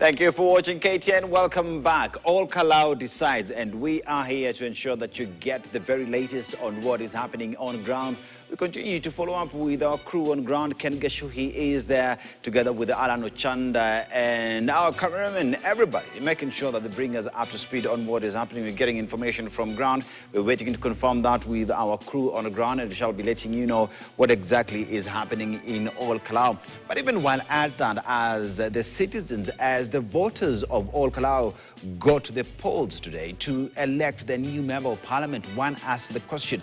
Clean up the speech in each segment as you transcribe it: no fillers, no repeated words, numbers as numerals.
Thank you for watching KTN. Welcome back. All Kalou Decides, and we are here to ensure that you get the very latest on what is happening on ground. We continue to follow up with our crew on ground. Ken Geshuhi is there together with Alan Ochanda and our cameraman, everybody, making sure that they bring us up to speed on what is happening. We're getting information from ground. We're waiting to confirm that with our crew on the ground, and we shall be letting you know what exactly is happening in All Kalou. But even while at that, as the citizens, as the voters of All Kalou go to the polls today to elect the new member of parliament, one asks the question,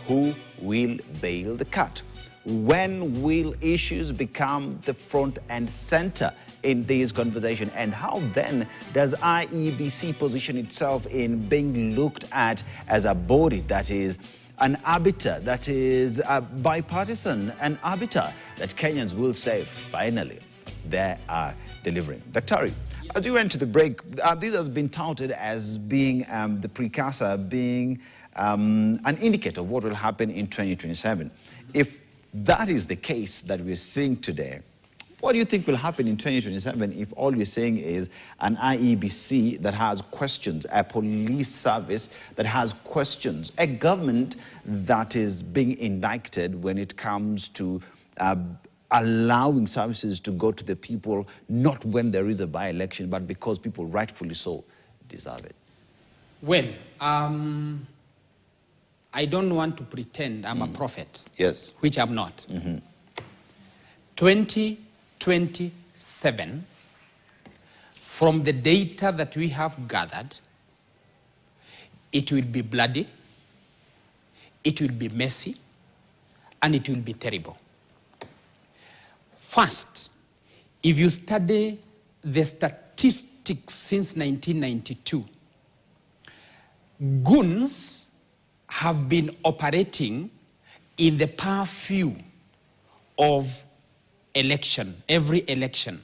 who will bail the cat? When will issues become the front and center in this conversation? And how then does IEBC position itself in being looked at as a body that is an arbiter, that is bipartisan, an arbiter that Kenyans will say, finally, they are delivering. Daktari, as you went to the break, this has been touted as being the precursor, being an indicator of what will happen in 2027. If that is the case that we're seeing today, what do you think will happen in 2027 if all you're saying is an IEBC that has questions, a police service that has questions, a government that is being indicted when it comes to allowing services to go to the people, not when there is a by-election, but because people rightfully so deserve it? Well, I don't want to pretend I'm a prophet. Yes. Which I'm not. 2027, from the data that we have gathered, it will be bloody, it will be messy, and it will be terrible. First, if you study the statistics since 1992, goons have been operating in the purview of election, every election.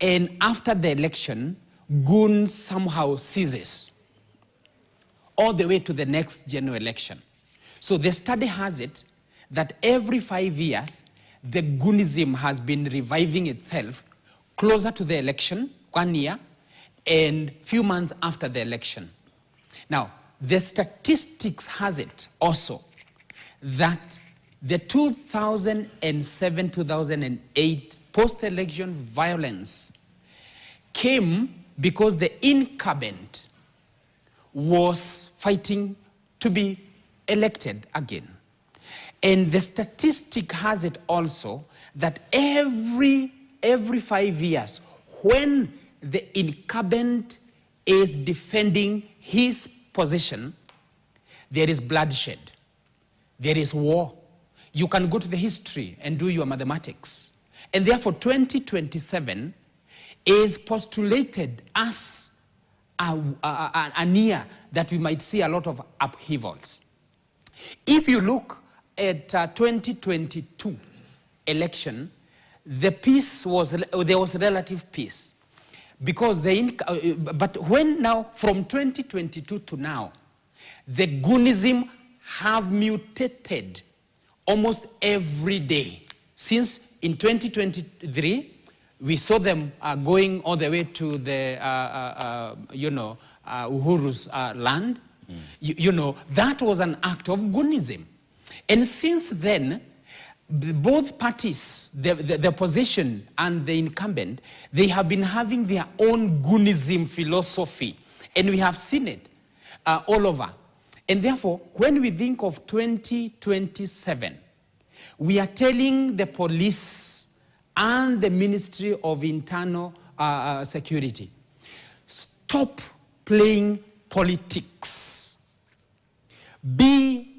And after the election, goons somehow ceases all the way to the next general election. So the study has it that every 5 years, the goonism has been reviving itself closer to the election, 1 year, and few months after the election. Now, the statistics has it also that the 2007-2008 post-election violence came because the incumbent was fighting to be elected again. And the statistic has it also that every 5 years, when the incumbent is defending his position, there is bloodshed, there is war. You can go to the history and do your mathematics. And therefore, 2027 is postulated as a year that we might see a lot of upheavals. If you look at 2022 election, the peace was, there was relative peace. Because but when now, from 2022 to now, the goonism have mutated almost every day. Since in 2023, we saw them going all the way to the, Uhuru's land. That was an act of goonism. And since then, both parties, the opposition and the incumbent, they have been having their own goonism philosophy. And we have seen it all over. And therefore, when we think of 2027, we are telling the police and the Ministry of Internal Security, stop playing politics. Be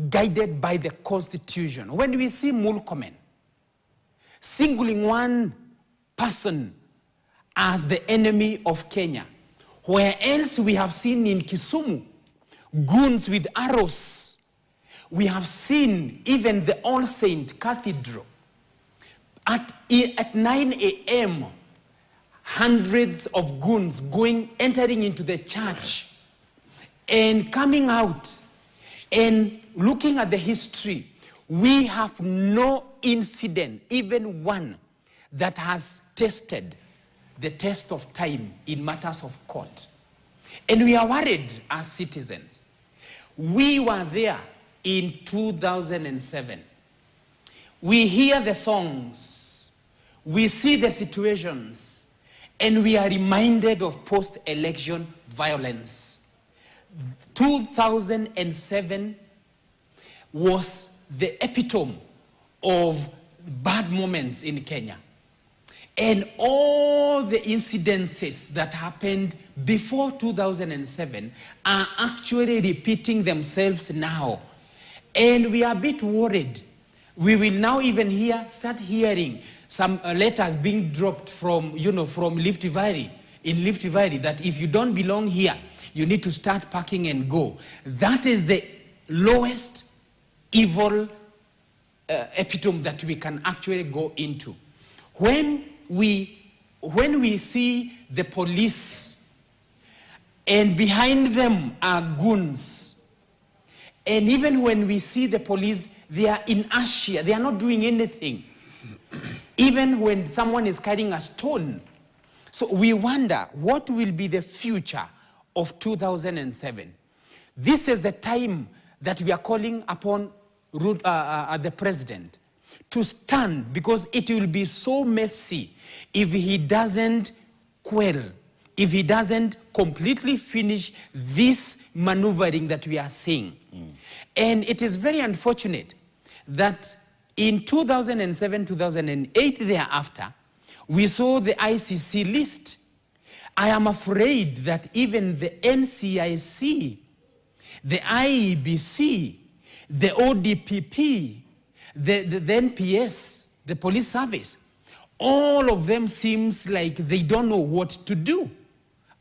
guided by the Constitution. When we see Mulkomen singling one person as the enemy of Kenya, where else we have seen in Kisumu goons with arrows, we have seen even the All Saint Cathedral at 9 a.m. hundreds of goons entering into the church and coming out. And looking at the history, we have no incident, even one, that has tested the test of time in matters of court. And we are worried as citizens. We were there in 2007. We hear the songs, we see the situations, and we are reminded of post-election violence. 2007 was the epitome of bad moments in Kenya. And all the incidences that happened before 2007 are actually repeating themselves now. And we are a bit worried. We will now even start hearing some letters being dropped from, from Rift Valley, in Rift Valley, that if you don't belong here, you need to start packing and go. That is the lowest evil epitome that we can actually go into. When we see the police and behind them are goons, and even when we see the police, they are inertia, they are not doing anything. Even when someone is carrying a stone. So we wonder, what will be the future of 2007? This is the time that we are calling upon the president to stand, because it will be so messy if he doesn't quell, if he doesn't completely finish this maneuvering that we are seeing. And it is very unfortunate that in 2007, 2008 thereafter, we saw the ICC list. I am afraid that even the NCIC, the IEBC, the ODPP, the NPS, the police service, all of them seems like they don't know what to do.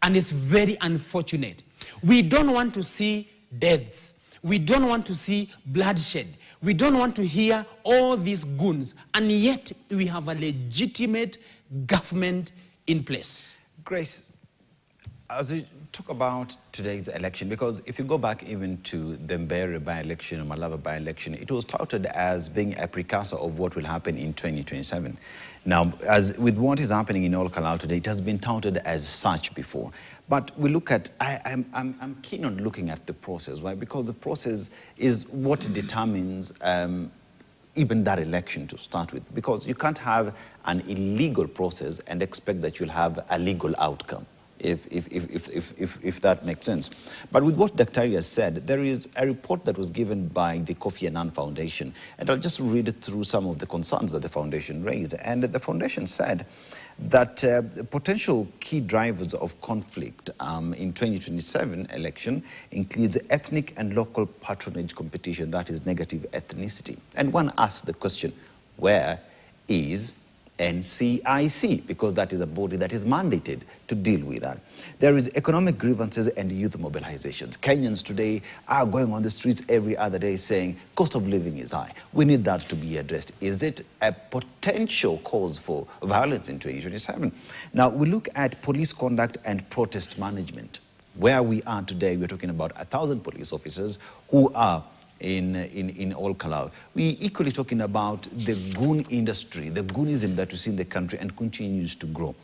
And it's very unfortunate. We don't want to see deaths. We don't want to see bloodshed. We don't want to hear all these goons. And yet we have a legitimate government in place. Grace, as we talk about today's election, because if you go back even to the Mbeere by-election or Malaba by-election, it was touted as being a precursor of what will happen in 2027. Now, as with what is happening in Kalou today, it has been touted as such before. But we look at, I'm keen on looking at the process, right? Because the process is what determines even that election to start with. Because you can't have an illegal process and expect that you'll have a legal outcome, if that makes sense. But with what Dr. has said, there is a report that was given by the Kofi Annan Foundation, and I'll just read through some of the concerns that the foundation raised. And the foundation said that potential key drivers of conflict in 2027 election includes ethnic and local patronage competition, that is negative ethnicity. And one asks the question, where is NCIC? Because that is a body that is mandated to deal with that. There is economic grievances and youth mobilizations. Kenyans today are going on the streets every other day saying cost of living is high. We need that to be addressed. Is it a potential cause for violence in 2027? Now, we look at police conduct and protest management. Where we are today, we're talking about 1,000 police officers who are in Kalou. We equally talking about the goon industry, the goonism that we see in the country and continues to grow.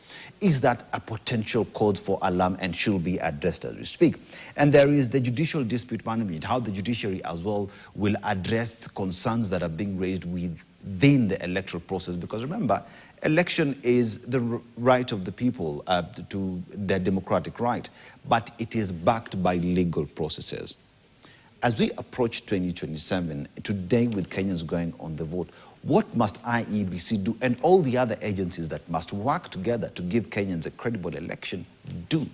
Is that a potential cause for alarm and should be addressed as we speak? And there is the judicial dispute management, how the judiciary as well will address concerns that are being raised within the electoral process. Because remember, election is the right of the people to their democratic right, but it is backed by legal processes. As we approach 2027, today with Kenyans going on the vote, what must IEBC do and all the other agencies that must work together to give Kenyans a credible election do?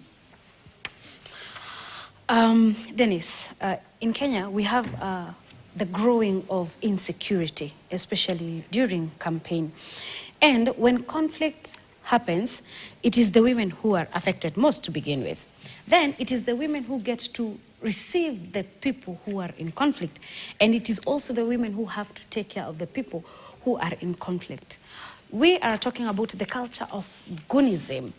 Dennis, in Kenya, we have the growing of insecurity, especially during campaign. And when conflict happens, it is the women who are affected most to begin with. Then it is the women who get to receive the people who are in conflict. And it is also the women who have to take care of the people who are in conflict. we are talking about the culture of goonism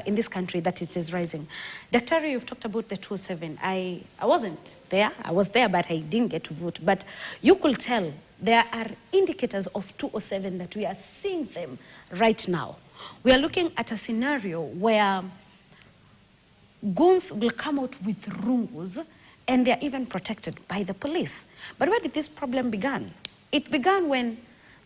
in this country, that it is rising. Daktari, you've talked about the 207. I wasn't there. I was there, but I didn't get to vote. But you could tell there are indicators of 207 that we are seeing them right now. We are looking at a scenario where goons will come out with rules and they're even protected by the police. But where did this problem begin? It began when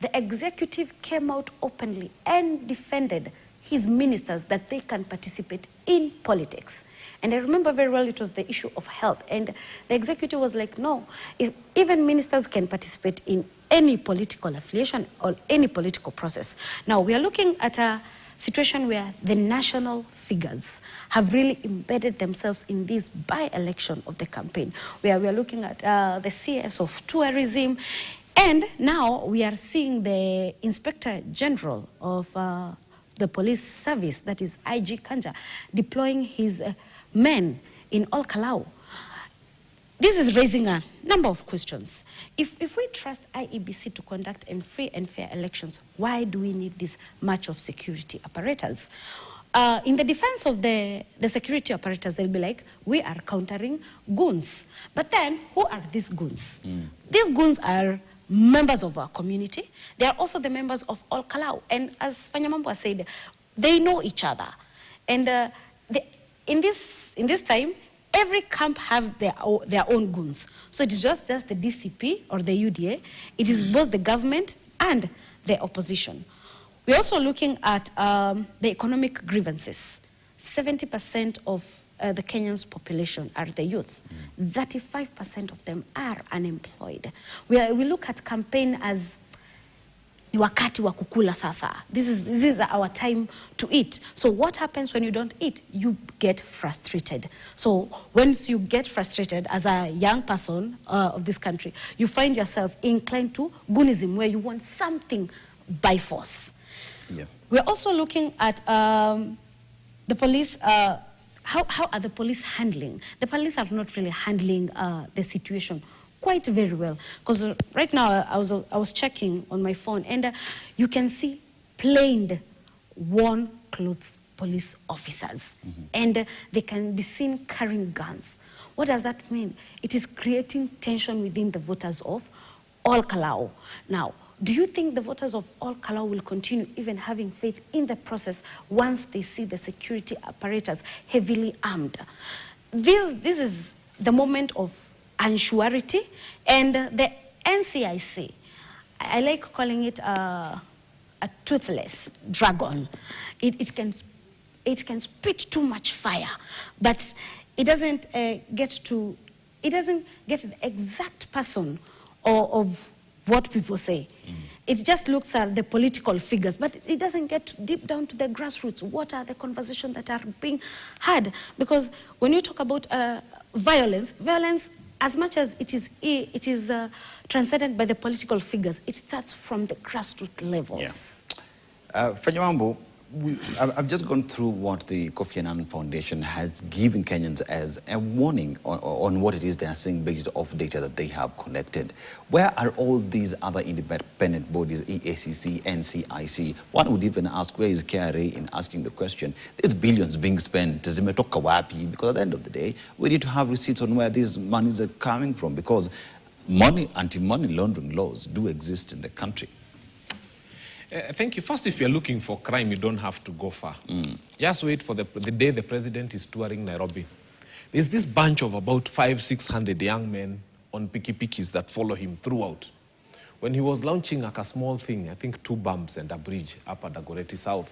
the executive came out openly and defended his ministers that they can participate in politics. And I remember very well it was the issue of health. And the executive was like, no, if even ministers can participate in any political affiliation or any political process. Now, we are looking at a situation where the national figures have really embedded themselves in this by-election of the campaign, where we are looking at the CS of tourism. And now we are seeing the Inspector General of the police service, that is IG Kanja, deploying his men in all Kalou. This is raising a number of questions. If we trust IEBC to conduct free and fair elections, why do we need this much of security apparatus? In the defense of the security apparatus, they'll be like, we are countering goons. But then, who are these goons? These goons are members of our community. They are also the members of all Kalou. And as Fanyamambo said, they know each other. And in this time, every camp has their own goons. So it is just the DCP or the UDA. It is both the government and the opposition. We're also looking at the economic grievances. 70% of the Kenyans' population are the youth. 35% of them are unemployed. We look at campaign as ni wakati wa kukula sasa. This is our time to eat. So what happens when you don't eat? You get frustrated. So once you get frustrated as a young person of this country, you find yourself inclined to goonism, where you want something by force. Yeah. We're also looking at the police. How are the police handling? The police are not really handling the situation quite very well, because right now I was checking on my phone, and you can see plain worn clothes police officers, and they can be seen carrying guns. What does that mean? It is creating tension within the voters of all Kalou. Now, do you think the voters of all Kalou will continue even having faith in the process once they see the security apparatus heavily armed? This is the moment of unsurety, and the NCIC, I like calling it a toothless dragon. It can spit too much fire, but it doesn't get the exact person of what people say. It just looks at the political figures, but it doesn't get deep down to the grassroots. What are the conversations that are being had? Because when you talk about violence, as much as it is transcended by the political figures, it starts from the grassroots levels. Yeah. Fanyamambo, I've just gone through what the Kofi Annan Foundation has given Kenyans as a warning on what it is they are seeing based off data that they have collected. Where are all these other independent bodies, EACC, NCIC? One would even ask, where is KRA in asking the question? There's billions being spent, zimetoka wapi? Because at the end of the day, we need to have receipts on where these monies are coming from, because anti-money laundering laws do exist in the country. Thank you. First, if you're looking for crime, you don't have to go far. Just wait for the day the president is touring Nairobi. There's this bunch of about 500-600 young men on pikipikis that follow him throughout. When he was launching like a small thing, I think 2 bumps and a bridge up at Dagoretti South,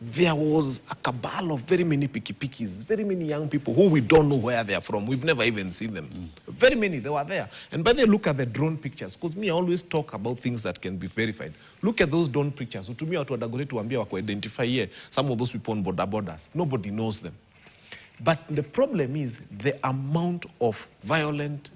there was a cabal of very many pikipikis, very many young people who we don't know where they are from. We've never even seen them. Very many, they were there. And by the way, look at the drone pictures, because me, I always talk about things that can be verified. Look at those drone pictures. To me, to identify here some of those people on borders. Nobody knows them. But the problem is the amount of violent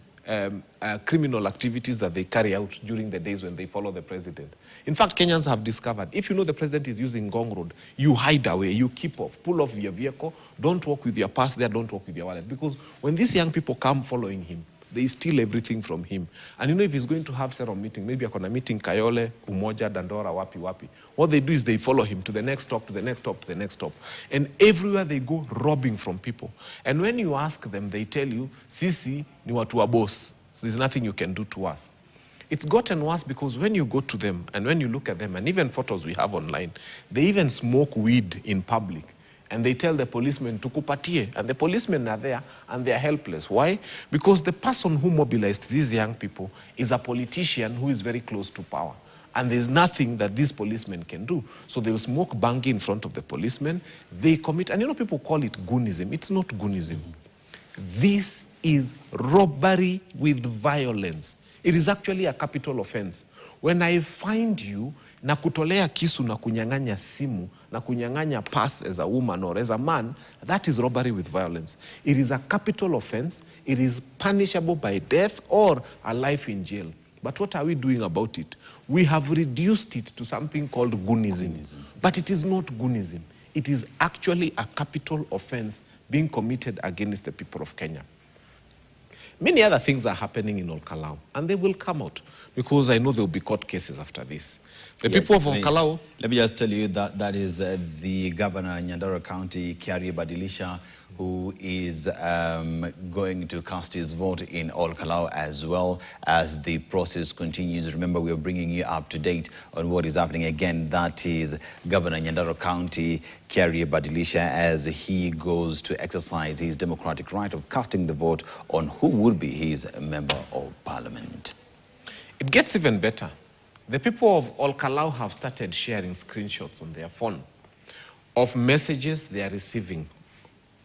criminal activities that they carry out during the days when they follow the president. In fact, Kenyans have discovered, if you know the president is using Ngong Road, you hide away, you keep off, pull off your vehicle, don't walk with your purse there, don't walk with your wallet. Because when these young people come following him, They steal everything from him. And you know, if he's going to have several meetings, maybe a meeting Kayole, Umoja, Dandora, Wapi. What they do is they follow him to the next stop, to the next stop, to the next stop. And everywhere they go, robbing from people. And when you ask them, they tell you, Sisi ni watu wa boss. So there's nothing you can do to us. It's gotten worse because when you go to them and when you look at them, and even photos we have online, they even smoke weed in public. And they tell the policemen to kupatie. And the policemen are there and they are helpless. Why? Because the person who mobilized these young people is a politician who is very close to power. And there's nothing that these policemen can do. So they will smoke bangi in front of the policemen. They commit, and you know, people call it goonism. It's not goonism. This is robbery with violence. It is actually a capital offense. When I find you na kutolea kisu na kunyang'anya simu na kunyang'anya pass as a woman or as a man, that is robbery with violence. It is a capital offense. It is punishable by death or a life in jail. But what are we doing about it? We have reduced it to something called goonism. But it is not goonism. It is actually a capital offense being committed against the people of Kenya. Many other things are happening in Kalou, and they will come out because I know there will be court cases after this. The people of Kalou... Let me just tell you that that is the governor in Nyandarua County, Kiari Badilisha, who is going to cast his vote in Kalou as well as the process continues. Remember, we are bringing you up to date on what is happening. Again, that is Governor Nyandarua County, Kiari Badilisha, as he goes to exercise his democratic right of casting the vote on who would be his member of parliament. It gets even better. The people of Kalou have started sharing screenshots on their phone of messages they are receiving,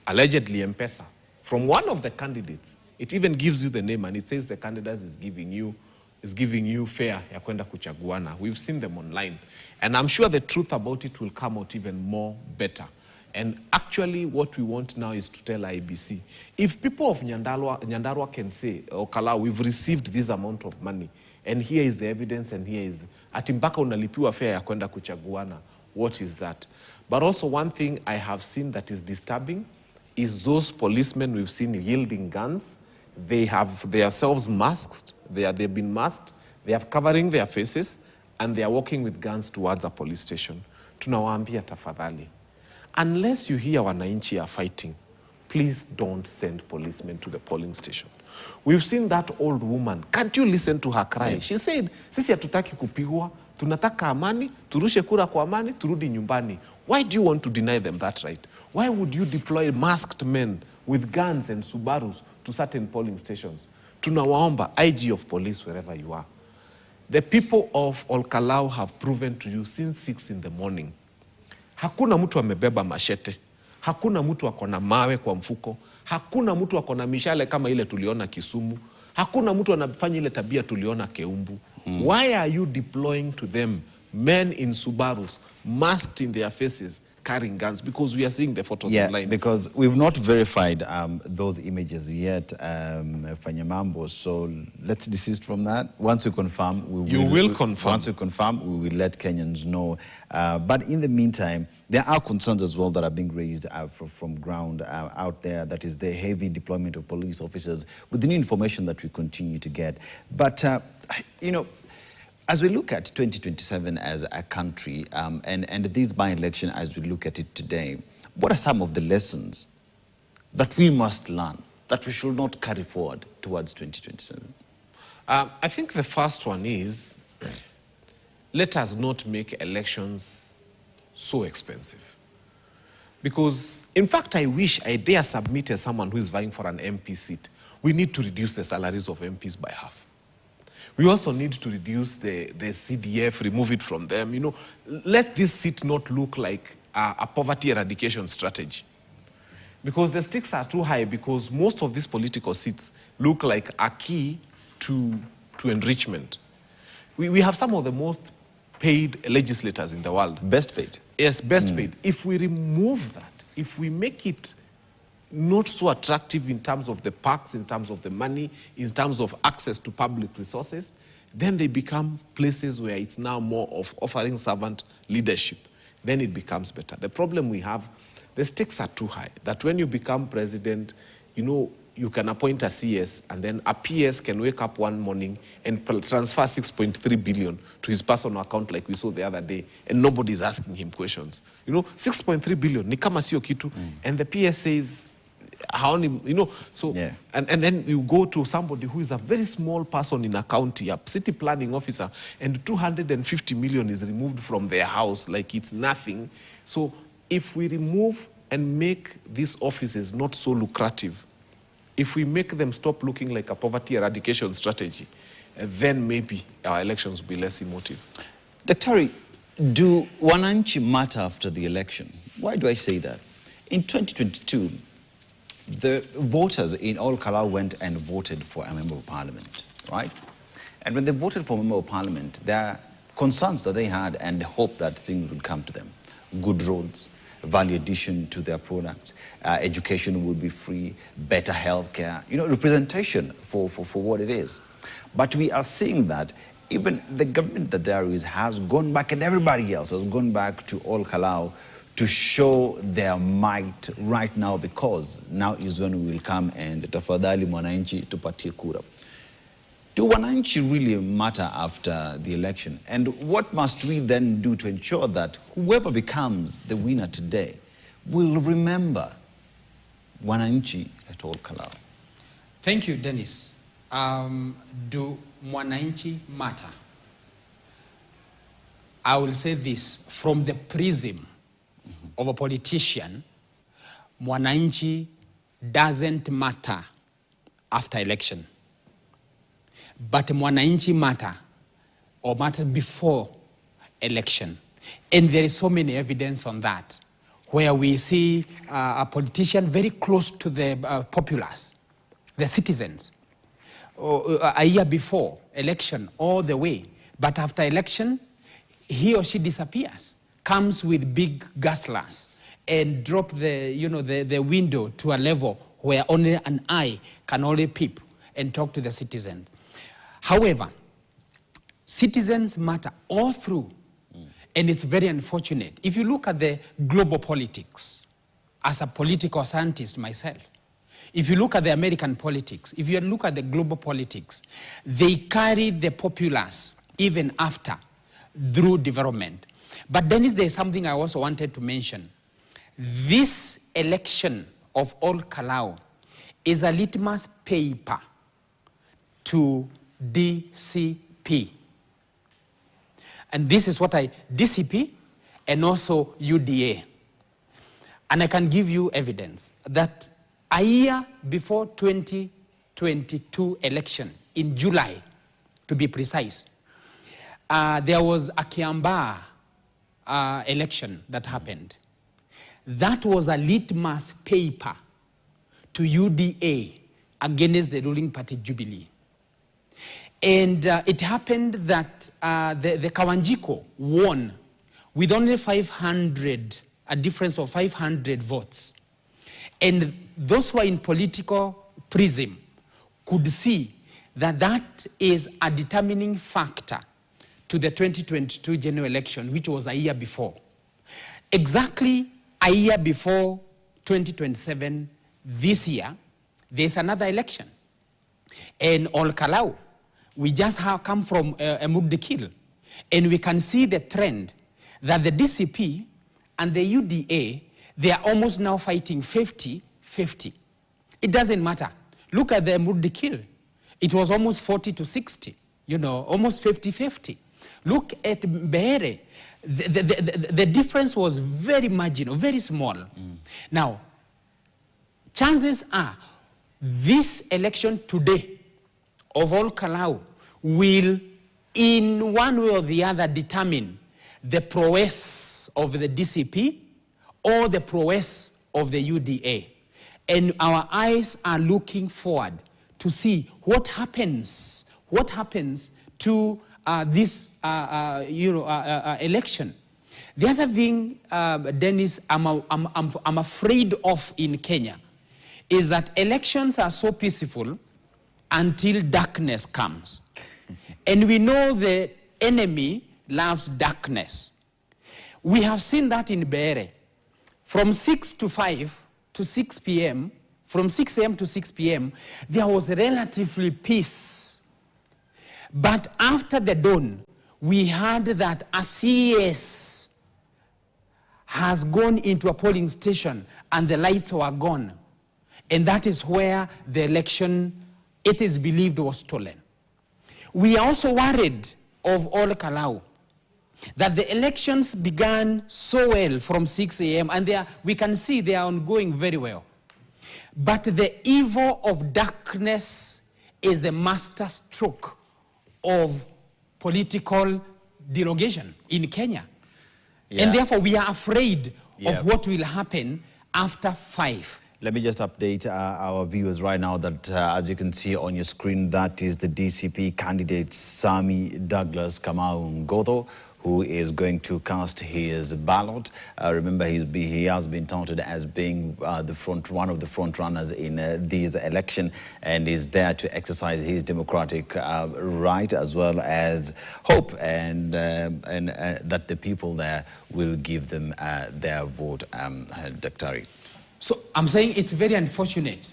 allegedly M-Pesa, from one of the candidates. It even gives you the name and it says the candidate is giving you fare ya kwenda kuchaguana. We've seen them online. And I'm sure the truth about it will come out even more better. And actually what we want now is to tell IBC, if people of Nyandarua can say, Kalou, we've received this amount of money, and here is the evidence, and here is ati mpaka unalipiwa fare ya kwenda kuchaguana, what is that? But also one thing I have seen that is disturbing is those policemen we've seen yielding guns. They have themselves masked, they've been masked, they are covering their faces, and they are walking with guns towards a police station. Tunawaambia tafadhali, unless you hear wananchi are fighting, please don't send policemen to the polling station. We've seen that old woman. Can't you listen to her cry? She said, sisi hatutaki kupigwa, tunataka amani, turushe kura kwa amani, turudi nyumbani. Why do you want to deny them that right? Why would you deploy masked men with guns and Subarus to certain polling stations? Tunawaomba, IG of police, wherever you are. The people of Kalou have proven to you since 6 in the morning. Hakuna mtu amebeba machete. Hakuna mtu akona mawe kwa mfuko. Hakuna mtu akona mishale kama ile tuliona Kisumu. Hakuna mtu anafanya ile tabia tuliona Keumbu. Why are you deploying to them men in Subarus, masked in their faces, carrying guns? Because we are seeing the photos online. Because we've not verified those images yet, Fanyamambo. So let's desist from that. Once we confirm, we will confirm. Once we confirm, we will let Kenyans know. But in the meantime, there are concerns as well that are being raised from ground out there. That is the heavy deployment of police officers with the new information that we continue to get. But, you know, as we look at 2027 as a country and this by-election as we look at it today, what are some of the lessons that we must learn, that we should not carry forward towards 2027? I think the first one is, let us not make elections so expensive. Because, in fact, I wish I dare submit as someone who is vying for an MP seat. We need to reduce the salaries of MPs by half. We also need to reduce the CDF, remove it from them. You know, let this seat not look like a poverty eradication strategy. Because the stakes are too high, because most of these political seats look like a key to enrichment. We have some of the most paid legislators in the world. Best paid. Yes, best paid. If we remove that, if we make it not so attractive in terms of the perks, in terms of the money, in terms of access to public resources, then they become places where it's now more of offering servant leadership. Then it becomes better. The problem we have, the stakes are too high, that when you become president, you know, you can appoint a CS, and then a PS can wake up one morning and transfer 6.3 billion to his personal account like we saw the other day, and nobody's asking him questions. 6.3 billion, ni kama sio kitu, and the PS says, and then you go to somebody who is a very small person in a county, a city planning officer, and 250 million is removed from their house like it's nothing. So if we remove and make these offices not so lucrative, if we make them stop looking like a poverty eradication strategy, then maybe our elections will be less emotive. Daktari, do wananchi matter after the election? Why do I say that? In 2022, the voters in all Kalou went and voted for a member of parliament, right? And when they voted for a member of parliament, there are concerns that they had and hope that things would come to them. Good roads, value addition to their products, education would be free, better healthcare, representation for what it is. But we are seeing that even the government that there is has gone back, and everybody else has gone back to all Kalou to show their might right now, because now is when we will come and tafadhali mwananchi tupatie kura. Do wananchi really matter after the election? And what must we then do to ensure that whoever becomes the winner today will remember wananchi at all Kalou? Thank you, Dennis. Do mwananchi matter? I will say this from the prism of a politician. Mwananchi doesn't matter after election, but mwananchi matter before election. And there is so many evidence on that, where we see a politician very close to the populace, the citizens, a year before election all the way, but after election, he or she disappears, comes with big gaslers and drop the window to a level where only an eye can only peep and talk to the citizens. However, citizens matter all through, and it's very unfortunate. If you look at the global politics, as a political scientist myself, if you look at the American politics, if you look at the global politics, they carry the populace even after, through development. But then there's something I also wanted to mention. This election of all Kalou is a litmus paper to DCP. And this is what DCP and also UDA. And I can give you evidence that a year before 2022 election, in July, to be precise, there was a Kiambaa election that happened. That was a litmus paper to UDA against the ruling party Jubilee. And it happened that the Kawanjiko won with only 500, a difference of 500 votes. And those who are in political prism could see that that is a determining factor to the 2022 general election, which was a year before. Exactly a year before 2027, this year, there's another election. And all Kalou, we just have come from a Mudikil, and we can see the trend that the DCP and the UDA, they are almost now fighting 50-50. It doesn't matter. Look at the Mudikil. It was almost 40 to 60, almost 50-50. Look at Behere. The difference was very marginal, very small. Now, chances are this election today of all Kalou will, in one way or the other, determine the prowess of the DCP or the prowess of the UDA. And our eyes are looking forward to see what happens to this election. The other thing, Dennis, I'm afraid of in Kenya is that elections are so peaceful until darkness comes. And we know the enemy loves darkness. We have seen that in Behere. From 6 to 5 to 6 p.m., from 6 a.m. to 6 p.m., there was relatively peace. But after the dawn, we heard that a CS has gone into a polling station and the lights were gone. And that is where the election, it is believed, was stolen. We are also worried of all Kalou, that the elections began so well from 6 a.m. and we can see they are ongoing very well. But the evil of darkness is the master stroke of political derogation in Kenya. Yeah. And therefore we are afraid of what will happen after 5. Let me just update our viewers right now that as you can see on your screen, that is the DCP candidate Sami Douglas Kamau Ngotho, who is going to cast his ballot. Remember, he has been touted as being one of the front runners in this election, and is there to exercise his democratic right, as well as hope and that the people there will give them their vote. Dr. So I'm saying it's very unfortunate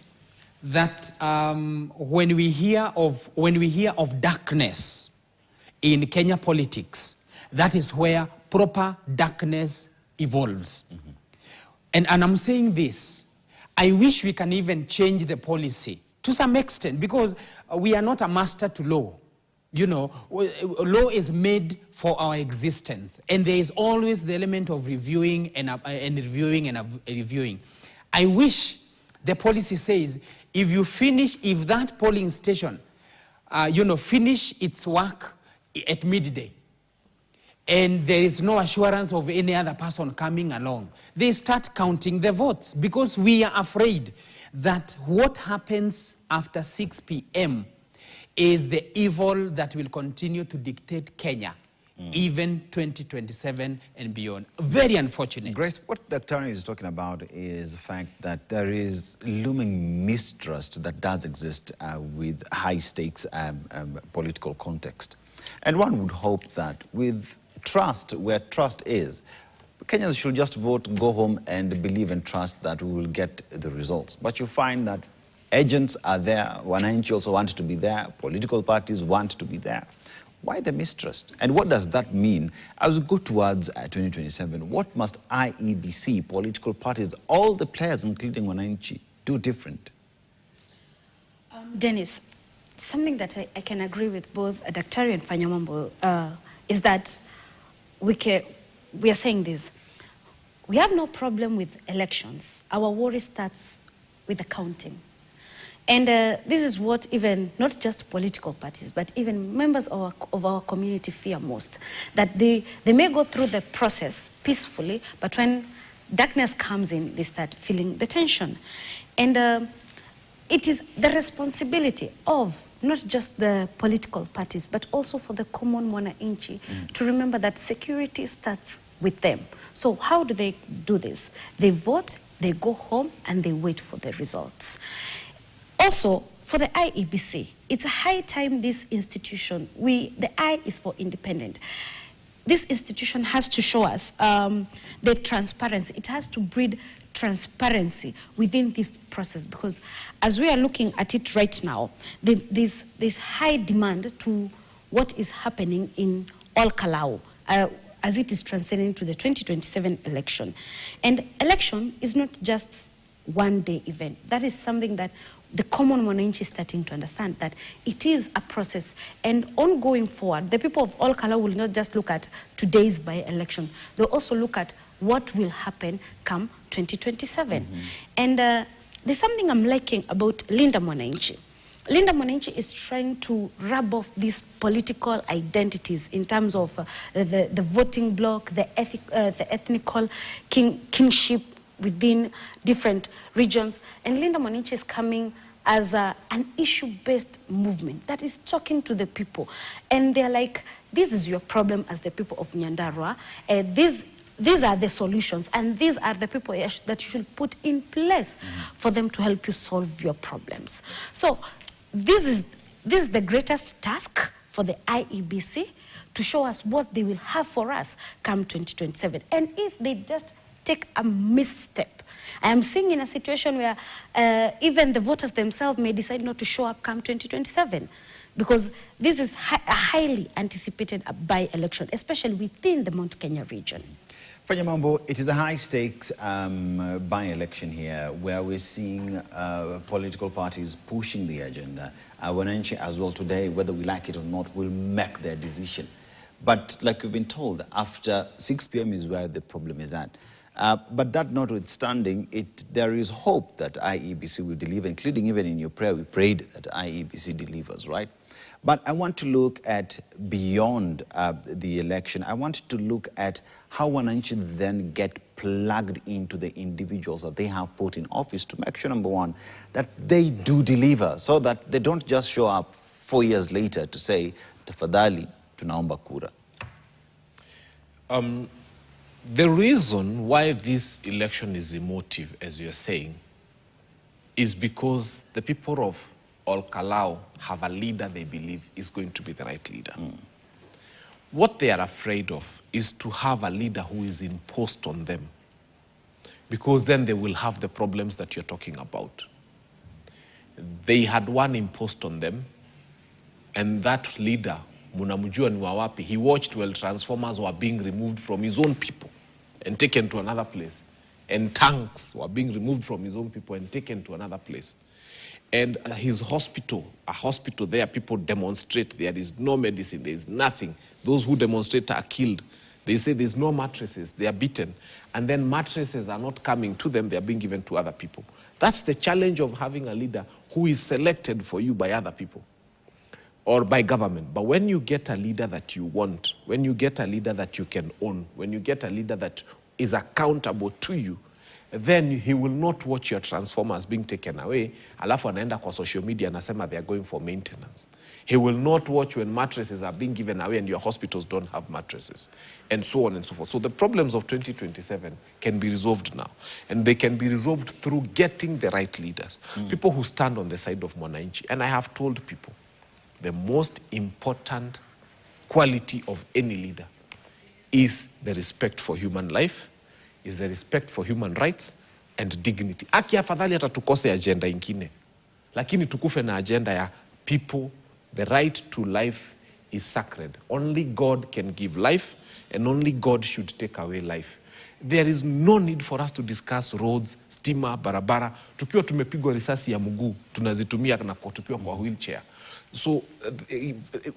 that when we hear of darkness in Kenya politics, that is where proper darkness evolves. Mm-hmm. And I'm saying this, I wish we can even change the policy to some extent, because we are not a master to law. You know, law is made for our existence, and there is always the element of reviewing and reviewing. I wish the policy says, if that polling station, finish its work at midday, and there is no assurance of any other person coming along, they start counting the votes, because we are afraid that what happens after 6 p.m. is the evil that will continue to dictate Kenya, even 2027 and beyond. Very unfortunate. Grace, what Dr. is talking about is the fact that there is looming mistrust that does exist with high stakes political context. And one would hope that with trust, where trust is, Kenyans should just vote, go home and believe and trust that we will get the results. But you find that agents are there, wananchi also want to be there, political parties want to be there. Why the mistrust? And what does that mean as we go towards 2027? What must IEBC, political parties, all the players, including wananchi, do different? Dennis, something that I can agree with both Dr. and Fanyamambo is that we are saying this. We have no problem with elections. Our worry starts with the counting. And this is what even, not just political parties, but even members of our community fear most. That they may go through the process peacefully, but when darkness comes in, they start feeling the tension. And it is the responsibility of not just the political parties, but also for the common mwananchi to remember that security starts with them. So how do they do this? They vote, they go home, and they wait for the results. Also, for the IEBC, it's a high time this institution, the I is for independent. This institution has to show us the transparency. It has to breed transparency within this process, because as we are looking at it right now, there's high demand to what is happening in all Kalou as it is transcending to the 2027 election. And election is not just one-day event. That is something that the common mwananchi is starting to understand, that it is a process. And ongoing forward, the people of all Kalou will not just look at today's by-election. They'll also look at what will happen come 2027. And there's something I'm liking about Linda Mwananchi. Linda Mwananchi is trying to rub off these political identities in terms of the voting bloc, the ethnical kingship within different regions. And Linda Mwananchi is coming as an issue-based movement that is talking to the people. And they're like, this is your problem as the people of Nyandarua. These are the solutions, and these are the people that you should put in place for them to help you solve your problems. So this is the greatest task for the IEBC, to show us what they will have for us come 2027. And if they just take a misstep, I am seeing in a situation where even the voters themselves may decide not to show up come 2027, because this is a highly anticipated by-election, especially within the Mount Kenya region. Fanyamambo, it is a high-stakes by-election here where we're seeing political parties pushing the agenda. Wananchi as well today, whether we like it or not, will make their decision. But like we've been told, after 6 p.m. is where the problem is at. But that notwithstanding, there is hope that IEBC will deliver, including even in your prayer, we prayed that IEBC delivers, right? But I want to look at beyond the election. I want to look at how Wananchi then get plugged into the individuals that they have put in office to make sure, number one, that they do deliver, so that they don't just show up 4 years later to say, tafadhali, tunaomba kura. The reason why this election is emotive, as you're saying, is because the people of Kalou have a leader they believe is going to be the right leader. What they are afraid of is to have a leader who is imposed on them, because then they will have the problems that you're talking about. They had one imposed on them, and that leader, munamujua ni wa wapi, he watched while transformers were being removed from his own people and taken to another place, and tanks were being removed from his own people and taken to another place. And his hospital, a hospital there, people demonstrate, there is no medicine, there is nothing. Those who demonstrate are killed. They say there's no mattresses, they are beaten. And then mattresses are not coming to them, they are being given to other people. That's the challenge of having a leader who is selected for you by other people or by government. But when you get a leader that you want, when you get a leader that you can own, when you get a leader that is accountable to you, then he will not watch your transformers being taken away, alafu anaenda kwa social media anasema they are going for maintenance. He will not watch when mattresses are being given away and your hospitals don't have mattresses, and so on and so forth. So the problems of 2027 can be resolved now, and they can be resolved through getting the right leaders, people who stand on the side of Mwananchi. And I have told people, the most important quality of any leader is the respect for human life, is the respect for human rights and dignity. Aki afadhali hata tukose agenda ingine, lakini tukufe na agenda ya people. The right to life is sacred. Only God can give life, and only God should take away life. There is no need for us to discuss roads, stima, barabara. Tukiwa tumepigwa risasi ya mguu, tunazitumia na tukiwa kwa wheelchair. So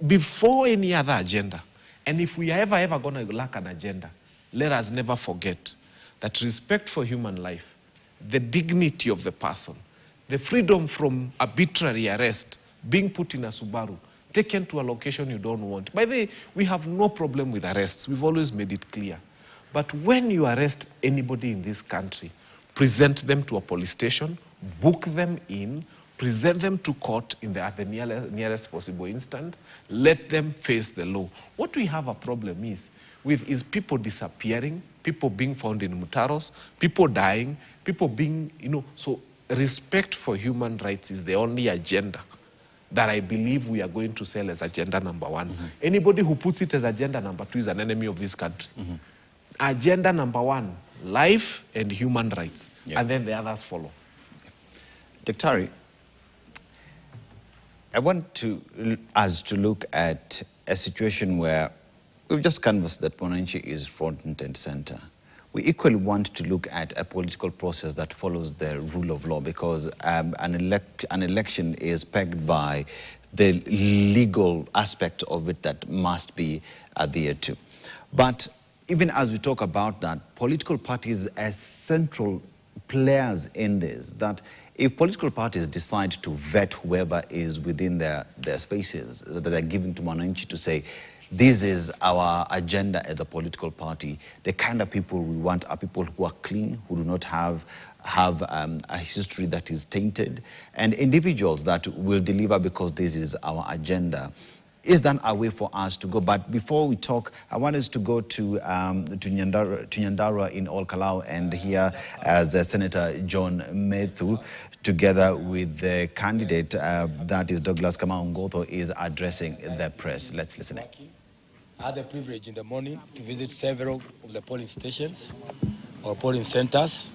before any other agenda, and if we are ever going to lack an agenda, let us never forget that respect for human life, the dignity of the person, the freedom from arbitrary arrest, being put in a Subaru, taken to a location you don't want. By the way, we have no problem with arrests. We've always made it clear. But when you arrest anybody in this country, present them to a police station, book them in, present them to court at the nearest possible instant, let them face the law. What we have a problem is people disappearing, people being found in mutaros, people dying, people being, so respect for human rights is the only agenda that I believe we are going to sell as agenda number one. Anybody who puts it as agenda number two is an enemy of this country. Agenda number one, life and human rights, and then the others follow. Dr. I want us to look at a situation where we've just canvassed that Mwananchi is front and center. We equally want to look at a political process that follows the rule of law, because an election is pegged by the legal aspect of it that must be adhered to. But even as we talk about that, political parties as central players in this, that if political parties decide to vet whoever is within their spaces that are given to Mwananchi to say, this is our agenda as a political party, the kind of people we want are people who are clean, who do not have a history that is tainted, and individuals that will deliver because this is our agenda. Is that a way for us to go? But before we talk, I want us to go to Nyandarua in Kalou and hear as Senator John Matatu, together with the candidate that is Douglas Kamau is addressing the press. Let's listen in. I had the privilege in the morning to visit several of the polling stations or polling centers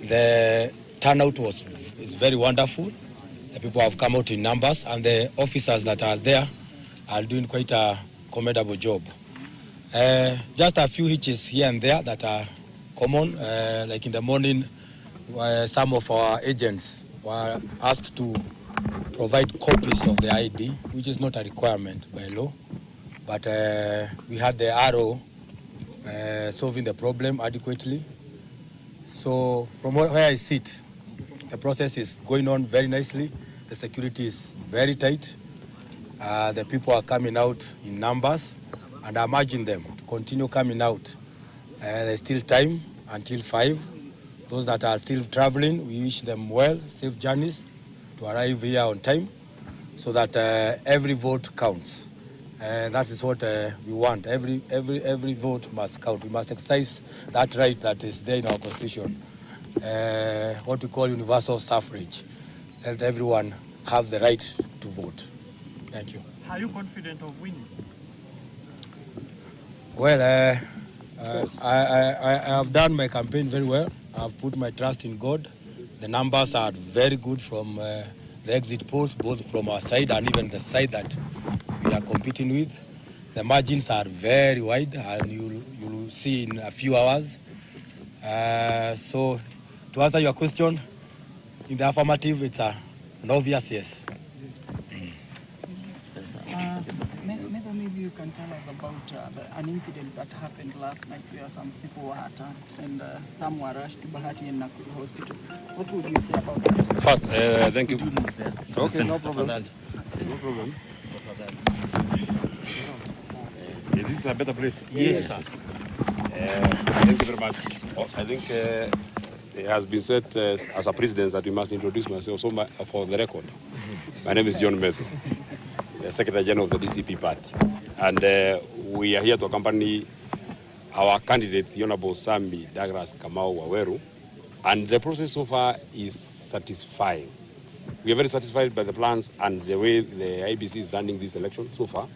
The turnout is very wonderful. The people have come out in numbers, and the officers that are there are doing quite a commendable job. Just a few hitches here and there that are common, like in the morning, some of our agents were asked to provide copies of the ID, which is not a requirement by law. But we had the RO solving the problem adequately. So from where I sit, the process is going on very nicely. The security is very tight. The people are coming out in numbers, and I'm urging them to continue coming out. There's still time until 5. Those that are still traveling, we wish them well, safe journeys to arrive here on time, so that every vote counts. That is what we want. Every vote must count. We must exercise that right that is there in our constitution, what we call universal suffrage. Let everyone have the right to vote. Thank you. Are you confident of winning? Well, I have done my campaign very well. I've put my trust in God. The numbers are very good from the exit polls, both from our side and even the side that we are competing with. The margins are very wide, and you'll see in a few hours. So to answer your question, in the affirmative, it's an obvious yes. Maybe you can tell us about an incident that happened last night where some people were attacked and some were rushed to Bahati and Nakuru Hospital. What would you say about that? First, thank you. Okay, no problem. No problem. Is this a better place? Yes. Thank you very much. I think it has been said as a president that we must introduce myself. So for the record, my name is John Matatu, the Secretary General of the DCP Party. And we are here to accompany our candidate, the Honorable Sammy Douglas Kamau Waweru. And the process so far is satisfying. We are very satisfied by the plans and the way the IBC is running this election so far.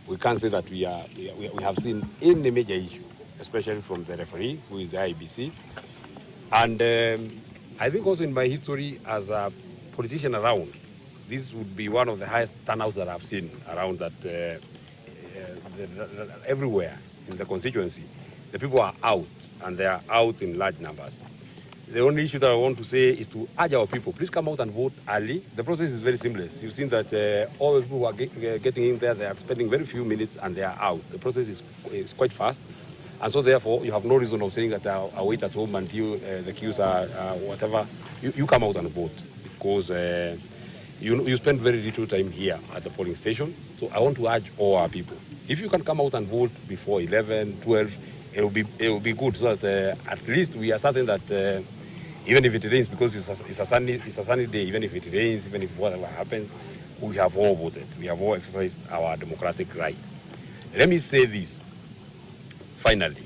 We can't say that we have seen any major issue, especially from the referee, who is the IBC. And I think also in my history as a politician around, this would be one of the highest turnouts that I've seen around that everywhere in the constituency. The people are out, and they are out in large numbers. The only issue that I want to say is to urge our people, please come out and vote early. The process is very seamless. You've seen that all the people who are getting in there, they are spending very few minutes and they are out. The process is quite fast. And so therefore, you have no reason of saying that I'll wait at home until the queues are whatever. You come out and vote, because you spend very little time here at the polling station. So I want to urge all our people, if you can come out and vote before 11, 12, it will be good, so that at least we are certain that even if it rains, because it's a sunny day, even if it rains, even if whatever happens, we have all voted. We have all exercised our democratic right. Let me say this, finally.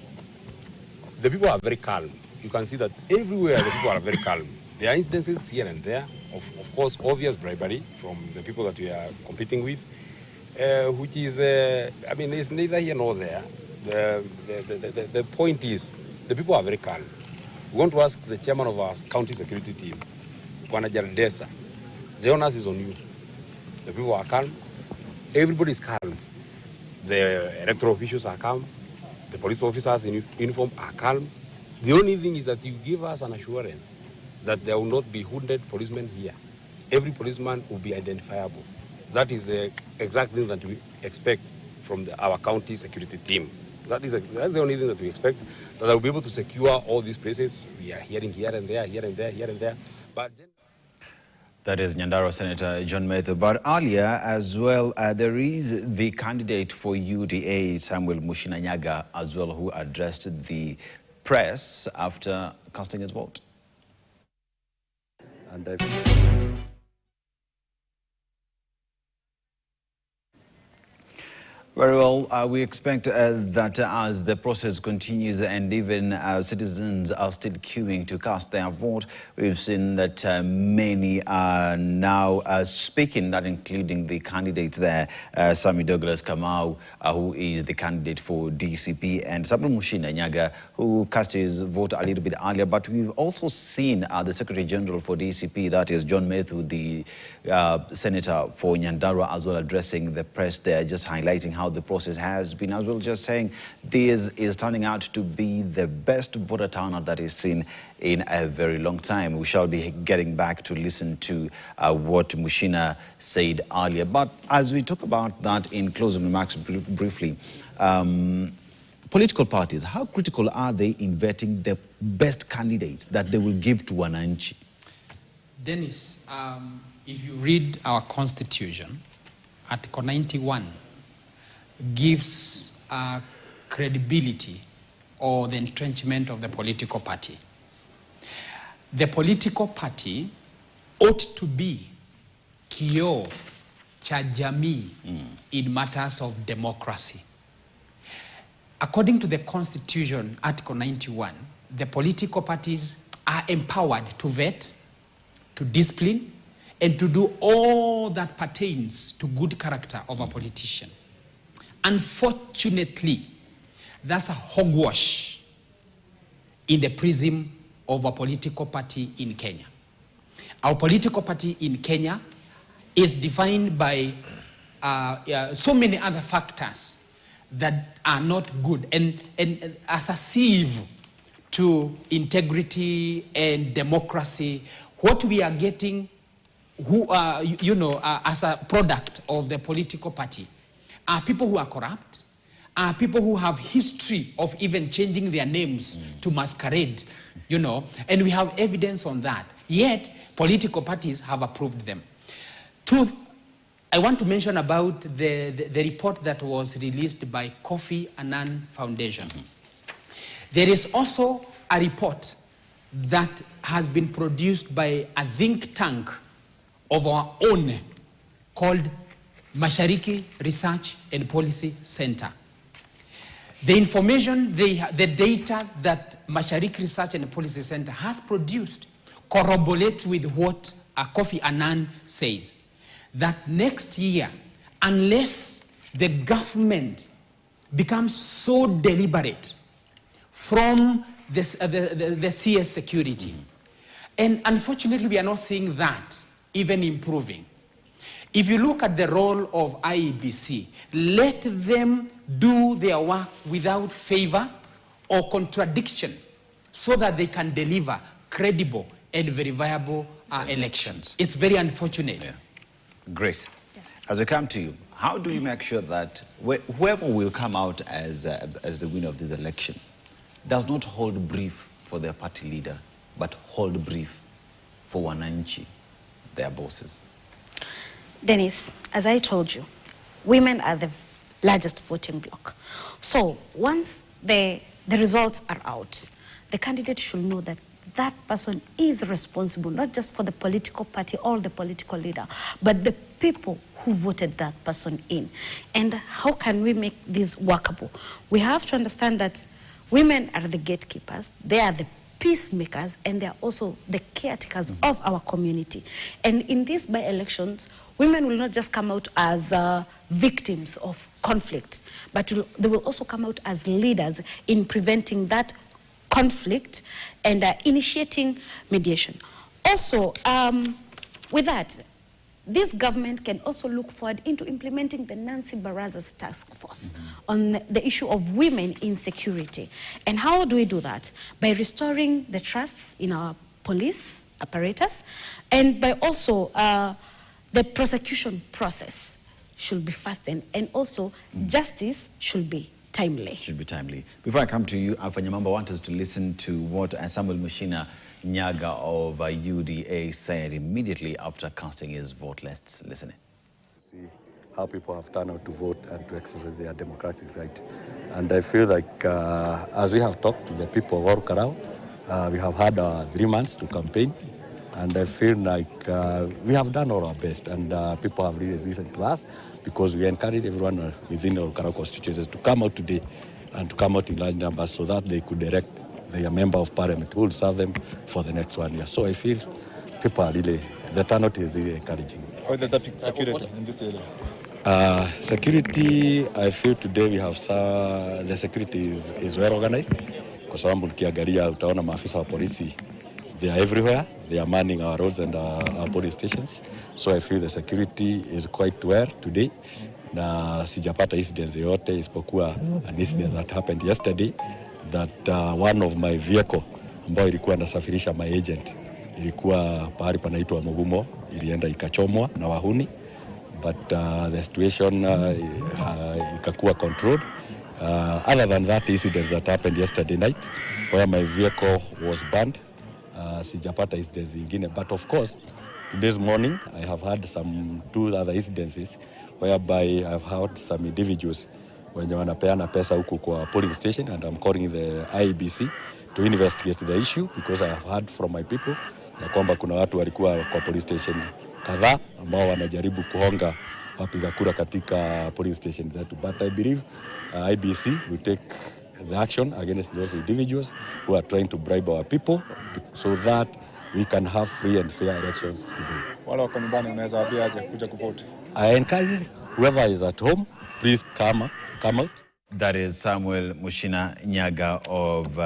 The people are very calm. You can see that everywhere the people are very calm. There are instances here and there, of course, obvious bribery from the people that we are competing with, which is, I mean, it's neither here nor there. The point is, the people are very calm. We want to ask the chairman of our county security team, Bwana Jardesa, the onus is on you. The people are calm. Everybody is calm. The electoral officials are calm. The police officers in uniform are calm. The only thing is that you give us an assurance that there will not be hooded policemen here. Every policeman will be identifiable. That is the exact thing that we expect from our county security team. That's the only thing that we expect, that I will be able to secure all these places. We are hearing here and there, here and there, here and there. But that is Nyandarua Senator John Matatu. But earlier as well, there is the candidate for UDA, Samuel Mushinanyaga, as well, who addressed the press after casting his vote. Very well. We expect that as the process continues and even citizens are still queuing to cast their vote, we've seen that many are now speaking, that including the candidates there, Sammy Douglas Kamau, who is the candidate for DCP, and Samuel Mushina Nyaga, who cast his vote a little bit earlier. But we've also seen the Secretary General for DCP, that is John Methu, the Senator for Nyandarua, as well addressing the press there, just highlighting how the process has been, as well, just saying this is turning out to be the best voter turnout that is seen in a very long time. We shall be getting back to listen to what Mushina said earlier. But as we talk about that in closing remarks briefly, political parties, how critical are they in vetting the best candidates that they will give to Wananchi? Dennis, if you read our constitution, Article 91 gives credibility or the entrenchment of the political party. The political party ought to be kioo cha jamii in matters of democracy. According to the Constitution, Article 91, the political parties are empowered to vet, to discipline, and to do all that pertains to good character of a politician. Unfortunately, that's a hogwash in the prism of a political party in Kenya. Our political party in Kenya is defined by so many other factors that are not good and as a sieve to integrity and democracy. What we are getting, as a product of the political party, are people who are corrupt, are people who have history of even changing their names to masquerade, and we have evidence on that. Yet, political parties have approved them. I want to mention about the report that was released by Kofi Annan Foundation. There is also a report that has been produced by a think tank of our own called Mashariki Research and Policy Center. The information, the data that Mashariki Research and Policy Center has produced corroborates with what Kofi Annan says, that next year, unless the government becomes so deliberate from the CS security, and unfortunately we are not seeing that even improving. If you look at the role of IEBC, let them do their work without favor or contradiction so that they can deliver credible and verifiable elections. It's very unfortunate. Yeah. Grace, as I come to you, how do you make sure that whoever will come out as the winner of this election does not hold brief for their party leader, but hold brief for Wananchi, their bosses? Dennis, as I told you, women are the largest voting bloc. So once the results are out, the candidate should know that that person is responsible, not just for the political party or the political leader, but the people who voted that person in. And how can we make this workable? We have to understand that women are the gatekeepers, they are the peacemakers, and they are also the caretakers of our community. And in these by-elections, women will not just come out as victims of conflict, but they will also come out as leaders in preventing that conflict and initiating mediation. Also, with that, this government can also look forward into implementing the Nancy Baraza's task force on the issue of women in security. And how do we do that? By restoring the trusts in our police apparatus, and by also the prosecution process should be fastened, and also justice should be timely. Should be timely. Before I come to you, Afanyamamba, want us to listen to what Samuel Mushina Nyaga of UDA said immediately after casting his vote. Let's listen. See how people have turned out to vote and to exercise their democratic right. And I feel like as we have talked to the people of all around, we have had 3 months to campaign. And I feel like we have done all our best, and people have really listened to us. because we encourage everyone within our Kalou constituencies to come out today and to come out in large numbers so that they could direct their member of parliament who will serve them for the next 1 year. So I feel people are really, the turnout is really encouraging. How is the security in this area? Security, I feel today we have the security is well organized. Kwa sababu ukiangalia utaona maafisa wa polisi, they are everywhere. They are manning our roads and our police stations. So I feel the security is quite well today. Na sijapata incidents yote isipokuwa an incident that happened yesterday that one of my vehicle ambayo ilikuwa nasafirisha my agent ilikuwa pahali panaitwa Mugumo, ilienda ikachomwa na wahuni, but the situation ikakuwa controlled. Other than that incidents that happened yesterday night where my vehicle was burned, sijapata incidents zingine, but of course today's morning I have had some 2 other incidences whereby I've had some individuals wenye wanapeana pesa huku kwa polling station, and I'm calling the IEBC to investigate the issue because I have heard from my people na kwamba kuna watu walikuwa kwa police station kadhaa ambao wanajaribu kuhonga wapiga kura katika polling station zetu, but I believe IEBC will take the action against those individuals who are trying to bribe our people so that we can have free and fair elections today. Wale wako nyumbani unaweza waambia aje kuja kuvote? I encourage whoever is at home, please come out. That is Samuel Mushina Nyaga of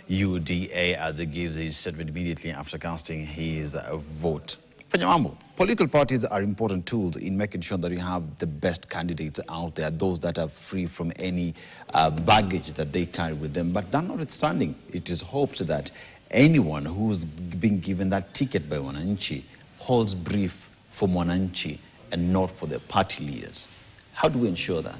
UDA as he gives his statement immediately after casting his vote. Fanyamambo, political parties are important tools in making sure that you have the best candidates out there, those that are free from any baggage that they carry with them. But that notwithstanding, it is hoped that anyone who's been given that ticket by Mwananchi holds brief for Mwananchi and not for the party leaders. How do we ensure that?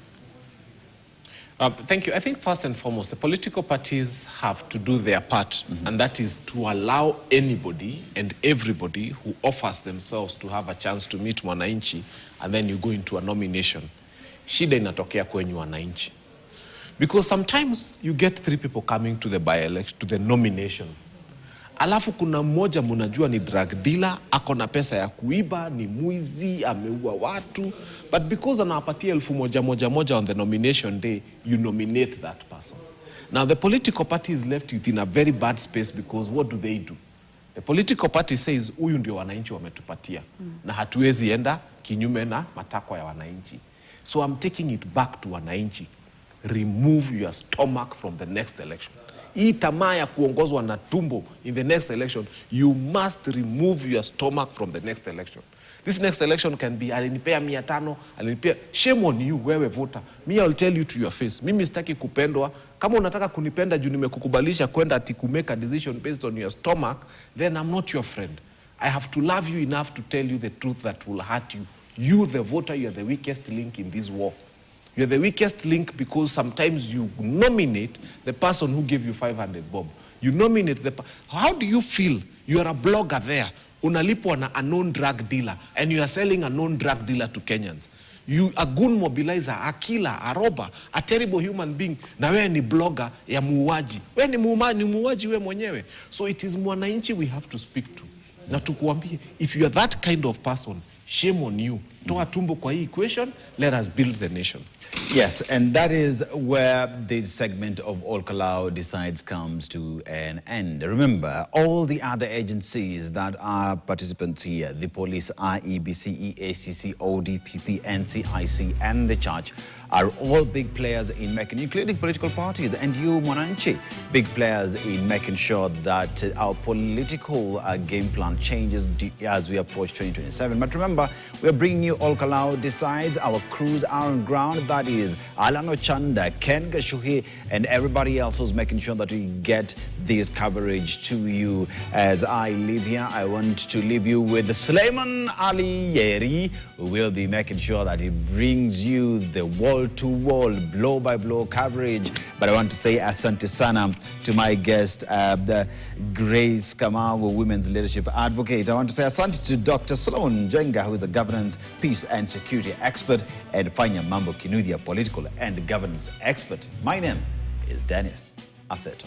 Thank you. I think first and foremost, the political parties have to do their part, and that is to allow anybody and everybody who offers themselves to have a chance to meet Mwananchi, and then you go into a nomination. Shida inatokea kwenye wananchi. Because sometimes you get 3 people coming to the by-election, to the nomination. Alafu kuna mmoja mnajua ni drug dealer, ako na pesa ya kuiba, ni mwizi, ameua watu. But because anawapatia 1,000 on the nomination day, you nominate that person. Now the political party is left within a very bad space because what do they do? The political party says, huyu ndio wananchi wametupatia. Na hatuwezi enda kinyume na matakwa ya wananchi. So I'm taking it back to wananchi. Remove your stomach from the next election. Hii tamaa ya kuongozwa na tumbo in the next election, you must remove your stomach from the next election. This next election can be, alinipea 500, alinipea, shame on you, wewe voter. Me, I'll tell you to your face. Mimi sitaki kupendwa. Kama unataka kunipenda juu nimekukubalisha kwenda ati kumake a decision based on your stomach, then I'm not your friend. I have to love you enough to tell you the truth that will hurt you. You, the voter, you are the weakest link in this war. You're the weakest link because sometimes you nominate the person who gave you 500 bob. You nominate how do you feel? You are a blogger there. Unalipwa na a known drug dealer and you are selling a known drug dealer to Kenyans. You a gun mobilizer, a killer, a robber, a terrible human being. Na wewe ni blogger ya muuaji. Wewe ni muuaji wewe mwenyewe. So it is Mwananchi we have to speak to. Na tukuambie, if you are that kind of person, shame on you. Toa tumbo kwa hii equation, let us build the nation. Yes, and that is where this segment of All Kalou Decides comes to an end. Remember, all the other agencies that are participants here, the police, IEBC, EACC, ODPP, NCIC, and the church, are all big players in making, including political parties, and you, Mwananchi, big players in making sure that our political game plan changes as we approach 2027. But remember, we're bringing you All Kalou Decides. Our crews are on ground. That is Alano Chanda, Ken Gashuhi, and everybody else who's making sure that we get this coverage to you. As I leave here, I want to leave you with Suleiman Ali Yeri, who will be making sure that he brings you the wall-to-wall, blow-by-blow coverage. But I want to say asante sana to my guest, the Grace Kamau, Women's Leadership Advocate. I want to say asante to Dr. Sloan Jenga, who is a governance, peace and security expert, and Fanya Mambo Kinuthia, political and governance expert. My name is Dennis Aseto.